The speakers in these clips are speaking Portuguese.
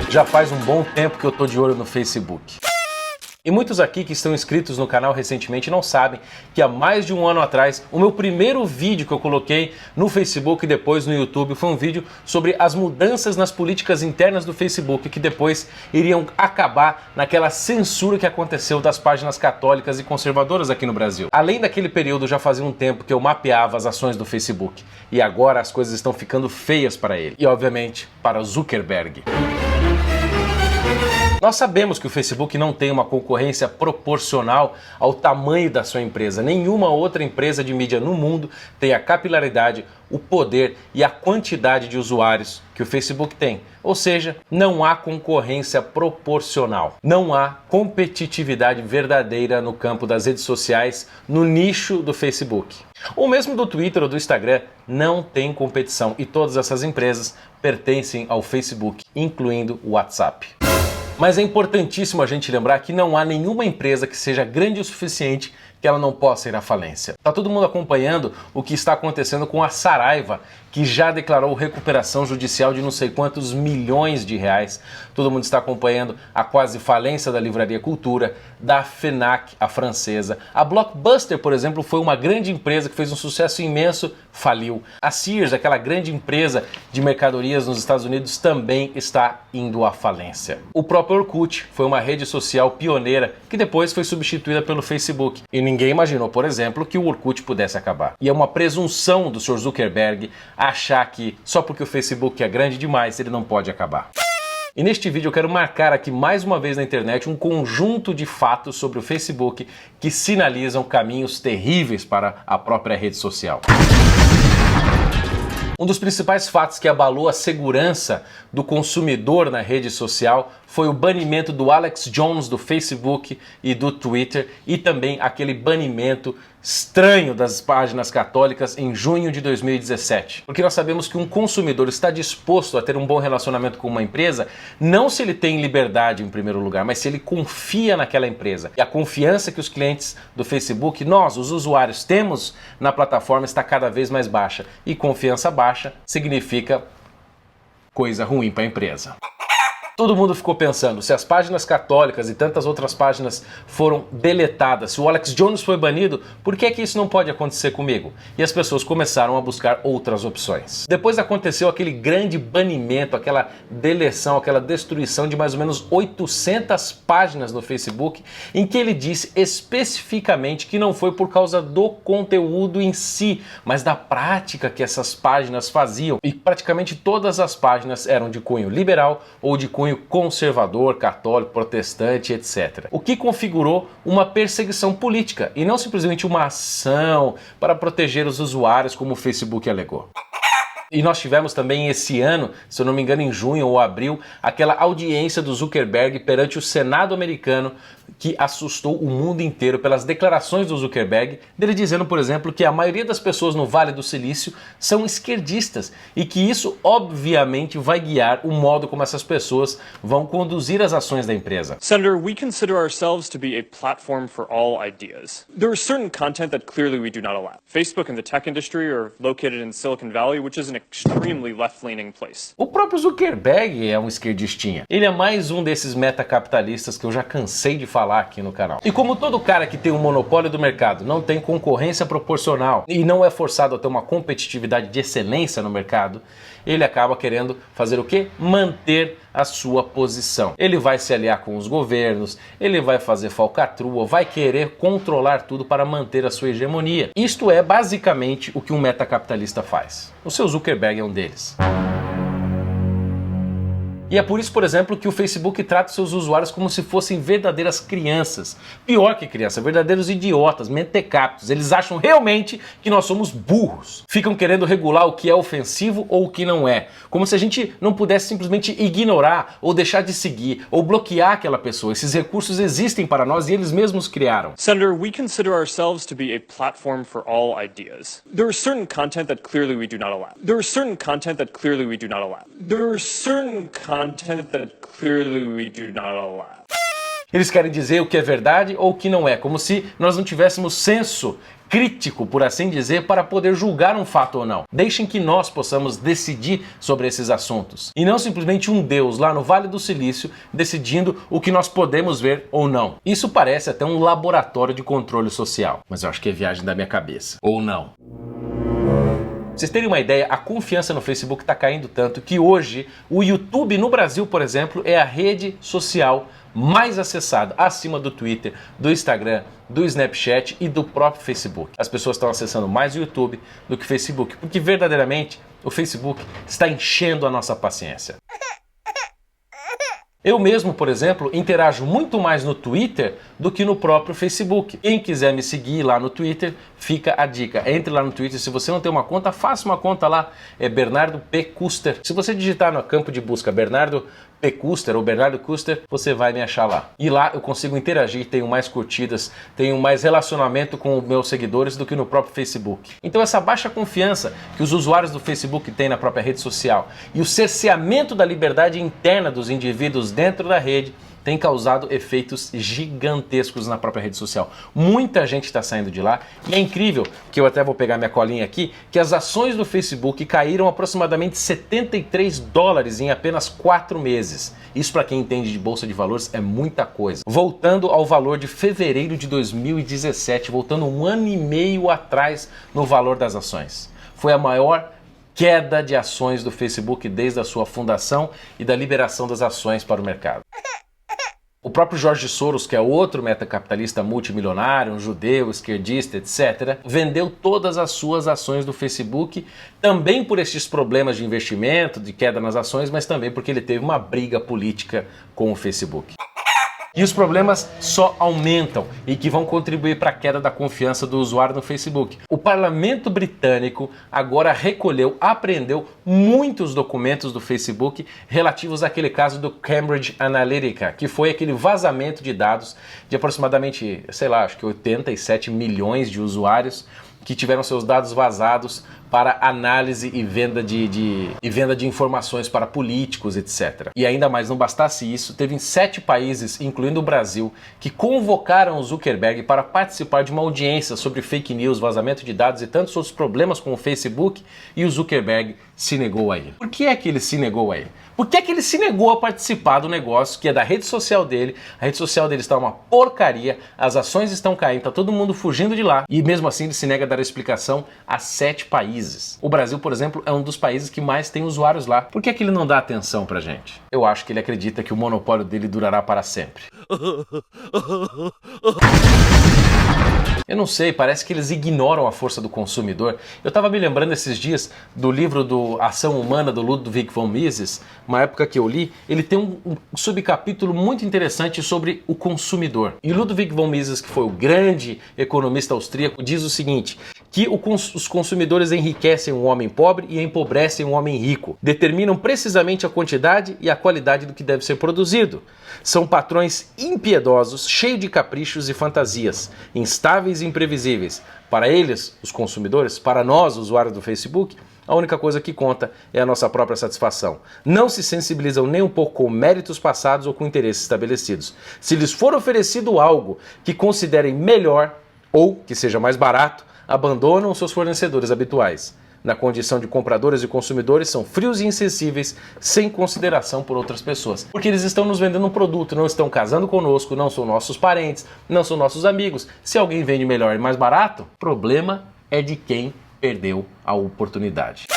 Já faz um bom tempo que eu tô de olho no Facebook. E muitos aqui que estão inscritos no canal recentemente não sabem que há mais de um ano atrás, o meu primeiro vídeo que eu coloquei no Facebook e depois no YouTube foi um vídeo sobre as mudanças nas políticas internas do Facebook que depois iriam acabar naquela censura que aconteceu das páginas católicas e conservadoras aqui no Brasil. Além daquele período, já fazia um tempo que eu mapeava as ações do Facebook e agora as coisas estão ficando feias para ele e, obviamente, para o Zuckerberg. Nós sabemos que o Facebook não tem uma concorrência proporcional ao tamanho da sua empresa. Nenhuma outra empresa de mídia no mundo tem a capilaridade, o poder e a quantidade de usuários que o Facebook tem. Ou seja, não há concorrência proporcional. Não há competitividade verdadeira no campo das redes sociais, no nicho do Facebook. Ou mesmo do Twitter ou do Instagram, não tem competição e todas essas empresas pertencem ao Facebook, incluindo o WhatsApp. Mas é importantíssimo a gente lembrar que não há nenhuma empresa que seja grande o suficiente que ela não possa ir à falência. Tá todo mundo acompanhando o que está acontecendo com a Saraiva, que já declarou recuperação judicial de não sei quantos milhões de reais. Todo mundo está acompanhando a quase falência da Livraria Cultura, da FENAC, a francesa. A Blockbuster, por exemplo, foi uma grande empresa que fez um sucesso imenso, faliu. A Sears, aquela grande empresa de mercadorias nos Estados Unidos, também está indo à falência. O próprio Orkut foi uma rede social pioneira que depois foi substituída pelo Facebook. E ninguém imaginou, por exemplo, que o Orkut pudesse acabar. E é uma presunção do Sr. Zuckerberg achar que só porque o Facebook é grande demais ele não pode acabar. E neste vídeo eu quero marcar aqui mais uma vez na internet um conjunto de fatos sobre o Facebook que sinalizam caminhos terríveis para a própria rede social. Um dos principais fatos que abalou a segurança do consumidor na rede social foi o banimento do Alex Jones do Facebook e do Twitter e também aquele banimento estranho das páginas católicas em junho de 2017. Porque nós sabemos que um consumidor está disposto a ter um bom relacionamento com uma empresa não se ele tem liberdade em primeiro lugar, mas se ele confia naquela empresa. E a confiança que os clientes do Facebook, nós, os usuários, temos na plataforma está cada vez mais baixa. E confiança baixa significa coisa ruim para a empresa. Todo mundo ficou pensando, se as páginas católicas e tantas outras páginas foram deletadas, se o Alex Jones foi banido, por que isso não pode acontecer comigo? E as pessoas começaram a buscar outras opções. Depois aconteceu aquele grande banimento, aquela deleção, aquela destruição de mais ou menos 800 páginas no Facebook, em que ele disse especificamente que não foi por causa do conteúdo em si, mas da prática que essas páginas faziam. E praticamente todas as páginas eram de cunho liberal ou de cunho conservador, católico, protestante, etc. O que configurou uma perseguição política e não simplesmente uma ação para proteger os usuários, como o Facebook alegou. E nós tivemos também esse ano, se eu não me engano em junho ou abril, aquela audiência do Zuckerberg perante o Senado americano que assustou o mundo inteiro pelas declarações do Zuckerberg, dele dizendo, por exemplo, que a maioria das pessoas no Vale do Silício são esquerdistas e que isso obviamente vai guiar o modo como essas pessoas vão conduzir as ações da empresa. Senator, we consider ourselves to be a platform for all ideas. There is certain content that clearly we do not allow. Facebook and the tech industry are located in Silicon Valley, which is an extremely left-leaning place. O próprio Zuckerberg é um esquerdistinha. Ele é mais um desses metacapitalistas que eu já cansei de falar aqui no canal. E como todo cara que tem um monopólio do mercado não tem concorrência proporcional e não é forçado a ter uma competitividade de excelência no mercado, ele acaba querendo fazer o quê? Manter a sua posição. Ele vai se aliar com os governos, ele vai fazer falcatrua, vai querer controlar tudo para manter a sua hegemonia. Isto é basicamente o que um metacapitalista faz. O seu Zuckerberg é um deles. E é por isso, por exemplo, que o Facebook trata seus usuários como se fossem verdadeiras crianças. Pior que criança, verdadeiros idiotas, mentecaptos. Eles acham realmente que nós somos burros. Ficam querendo regular o que é ofensivo ou o que não é. Como se a gente não pudesse simplesmente ignorar ou deixar de seguir ou bloquear aquela pessoa. Esses recursos existem para nós e eles mesmos criaram. Senator, we consider ourselves to be a platform for all ideas. There is certain content that clearly we do not allow. There is certain content that clearly we do not allow. There is certain content that clearly we do not allow. Eles querem dizer o que é verdade ou o que não é, como se nós não tivéssemos senso crítico, por assim dizer, para poder julgar um fato ou não. Deixem que nós possamos decidir sobre esses assuntos. E não simplesmente um Deus lá no Vale do Silício decidindo o que nós podemos ver ou não. Isso parece até um laboratório de controle social. Mas eu acho que é viagem da minha cabeça. Ou não. Pra vocês terem uma ideia, a confiança no Facebook está caindo tanto que hoje o YouTube no Brasil, por exemplo, é a rede social mais acessada, acima do Twitter, do Instagram, do Snapchat e do próprio Facebook. As pessoas estão acessando mais o YouTube do que o Facebook, porque verdadeiramente o Facebook está enchendo a nossa paciência. Eu mesmo, por exemplo, interajo muito mais no Twitter do que no próprio Facebook. Quem quiser me seguir lá no Twitter, fica a dica. Entre lá no Twitter, se você não tem uma conta, faça uma conta lá. É Bernardo P. Custer. Se você digitar no campo de busca Bernardo P. Custer ou Bernardo Custer, você vai me achar lá. E lá eu consigo interagir, tenho mais curtidas, tenho mais relacionamento com os meus seguidores do que no próprio Facebook. Então essa baixa confiança que os usuários do Facebook têm na própria rede social e o cerceamento da liberdade interna dos indivíduos dentro da rede tem causado efeitos gigantescos na própria rede social. Muita gente está saindo de lá e é incrível, que eu até vou pegar minha colinha aqui, que as ações do Facebook caíram aproximadamente $73 em apenas 4 meses. Isso, para quem entende de bolsa de valores, é muita coisa. Voltando ao valor de fevereiro de 2017, voltando um ano e meio atrás no valor das ações. Foi a maior queda de ações do Facebook desde a sua fundação e da liberação das ações para o mercado. O próprio George Soros, que é outro metacapitalista multimilionário, um judeu, esquerdista, etc., vendeu todas as suas ações do Facebook, também por esses problemas de investimento, de queda nas ações, mas também porque ele teve uma briga política com o Facebook. E os problemas só aumentam e que vão contribuir para a queda da confiança do usuário no Facebook. O parlamento britânico agora apreendeu muitos documentos do Facebook relativos àquele caso do Cambridge Analytica, que foi aquele vazamento de dados de aproximadamente, acho que 87 milhões de usuários que tiveram seus dados vazados para análise e venda de informações para políticos, etc. E ainda mais, não bastasse isso, teve 7 países, incluindo o Brasil, que convocaram o Zuckerberg para participar de uma audiência sobre fake news, vazamento de dados e tantos outros problemas com o Facebook, e o Zuckerberg se negou a ir. Por que é que ele se negou a ir? Por que é que ele se negou a participar do negócio que é da rede social dele? A rede social dele está uma porcaria, as ações estão caindo, está todo mundo fugindo de lá, e mesmo assim ele se nega a dar explicação a 7 países. O Brasil, por exemplo, é um dos países que mais tem usuários lá. Por que é que ele não dá atenção pra gente? Eu acho que ele acredita que o monopólio dele durará para sempre. Eu não sei, parece que eles ignoram a força do consumidor. Eu estava me lembrando esses dias do livro do Ação Humana, do Ludwig von Mises, uma época que eu li. Ele tem um subcapítulo muito interessante sobre o consumidor. E Ludwig von Mises, que foi o grande economista austríaco, diz o seguinte, que os consumidores enriquecem um homem pobre e empobrecem um homem rico. Determinam precisamente a quantidade e a qualidade do que deve ser produzido. São patrões impiedosos, cheios de caprichos e fantasias, instáveis e imprevisíveis. Para eles, os consumidores, para nós, usuários do Facebook, a única coisa que conta é a nossa própria satisfação. Não se sensibilizam nem um pouco com méritos passados ou com interesses estabelecidos. Se lhes for oferecido algo que considerem melhor ou que seja mais barato, abandonam seus fornecedores habituais. Na condição de compradores e consumidores, são frios e insensíveis, sem consideração por outras pessoas. Porque eles estão nos vendendo um produto, não estão casando conosco, não são nossos parentes, não são nossos amigos. Se alguém vende melhor e mais barato, o problema é de quem perdeu a oportunidade.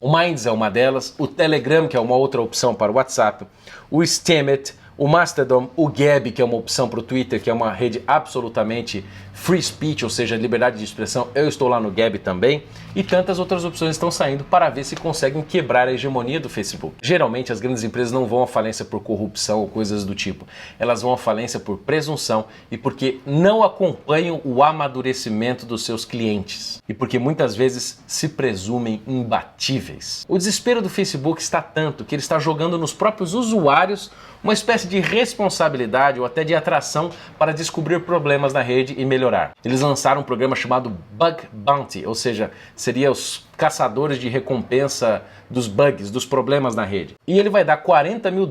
O Minds é uma delas, o Telegram, que é uma outra opção para o WhatsApp, o Steemit, o Mastodon, o Gab, que é uma opção para o Twitter, que é uma rede absolutamente free speech, ou seja, liberdade de expressão. Eu estou lá no Gab também. E tantas outras opções estão saindo para ver se conseguem quebrar a hegemonia do Facebook. Geralmente as grandes empresas não vão à falência por corrupção ou coisas do tipo. Elas vão à falência por presunção e porque não acompanham o amadurecimento dos seus clientes. E porque muitas vezes se presumem imbatíveis. O desespero do Facebook está tanto que ele está jogando nos próprios usuários uma espécie de responsabilidade ou até de atração para descobrir problemas na rede e melhorar. Eles lançaram um programa chamado Bug Bounty, ou seja, seria os caçadores de recompensa dos bugs, dos problemas na rede. E ele vai dar $40 mil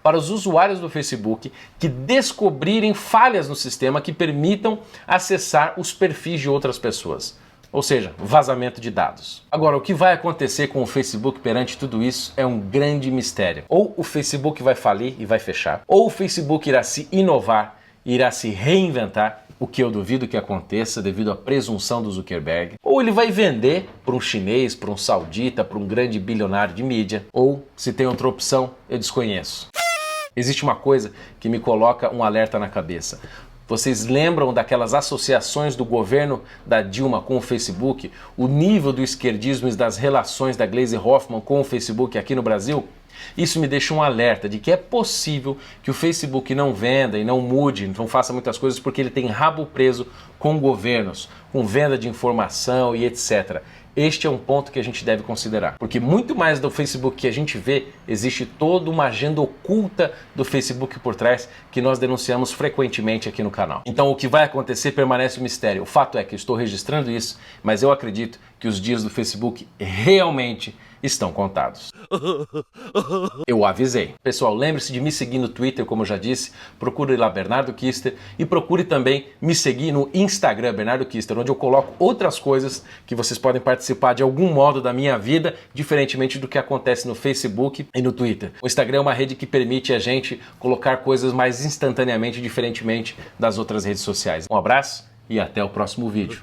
para os usuários do Facebook que descobrirem falhas no sistema que permitam acessar os perfis de outras pessoas. Ou seja, vazamento de dados. Agora, o que vai acontecer com o Facebook perante tudo isso é um grande mistério. Ou o Facebook vai falir e vai fechar, ou o Facebook irá se inovar, irá se reinventar, o que eu duvido que aconteça devido à presunção do Zuckerberg, ou ele vai vender para um chinês, para um saudita, para um grande bilionário de mídia, ou, se tem outra opção, eu desconheço. Existe uma coisa que me coloca um alerta na cabeça. Vocês lembram daquelas associações do governo da Dilma com o Facebook? O nível do esquerdismo e das relações da Gleisi Hoffmann com o Facebook aqui no Brasil? Isso me deixa um alerta de que é possível que o Facebook não venda e não mude, não faça muitas coisas porque ele tem rabo preso com governos, com venda de informação e etc. Este é um ponto que a gente deve considerar, porque muito mais do Facebook que a gente vê, existe toda uma agenda oculta do Facebook por trás que nós denunciamos frequentemente aqui no canal. Então o que vai acontecer permanece um mistério. O fato é que eu estou registrando isso, mas eu acredito que os dias do Facebook realmente estão contados. Eu avisei. Pessoal, lembre-se de me seguir no Twitter, como eu já disse, procure lá Bernardo Kister e procure também me seguir no Instagram, Bernardo Kister, onde eu coloco outras coisas que vocês podem participar de algum modo da minha vida, diferentemente do que acontece no Facebook e no Twitter. O Instagram é uma rede que permite a gente colocar coisas mais instantaneamente, diferentemente das outras redes sociais. Um abraço e até o próximo vídeo.